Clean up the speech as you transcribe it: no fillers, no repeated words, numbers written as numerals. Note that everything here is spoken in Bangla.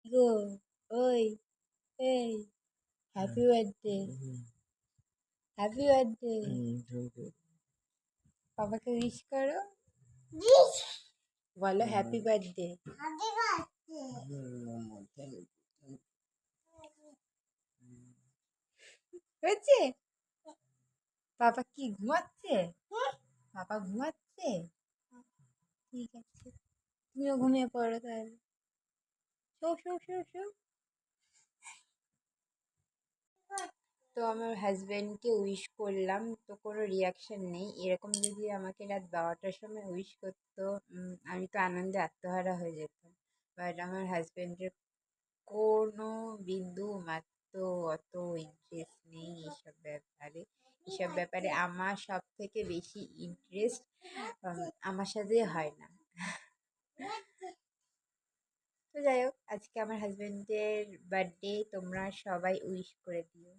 গো ওই এই হ্যাপি বার্থডে হ্যাপি বার্থডে বাবাকে উইশ করো বলো হ্যাপি বার্থডে হয়েছে বাবা কি ঘুমাচ্ছে বাবা ঘুমাচ্ছে ঠিক আছে তুমিও ঘুমিয়ে পড়ো তাহলে শো শো শো শো তো আমার হাজব্যান্ডকে উইশ করলাম তো কোনো রিয়াকশন নেই এরকম যদি আমাকে রাত 12টার সময় উইশ করতো আমি তো আনন্দে আত্মহারা হয়ে যেতাম বাট আমার হাজব্যান্ডের কোনো বিন্দু মাত্র অত ইন্টারেস্ট নেই এইসব ব্যাপারে আমার সব থেকে বেশি ইন্টারেস্ট আমার সাথে হয় না তো যাই হোক আজকে আমার হাজব্যান্ডের বার্থডে তোমরা সবাই উইশ করে দিও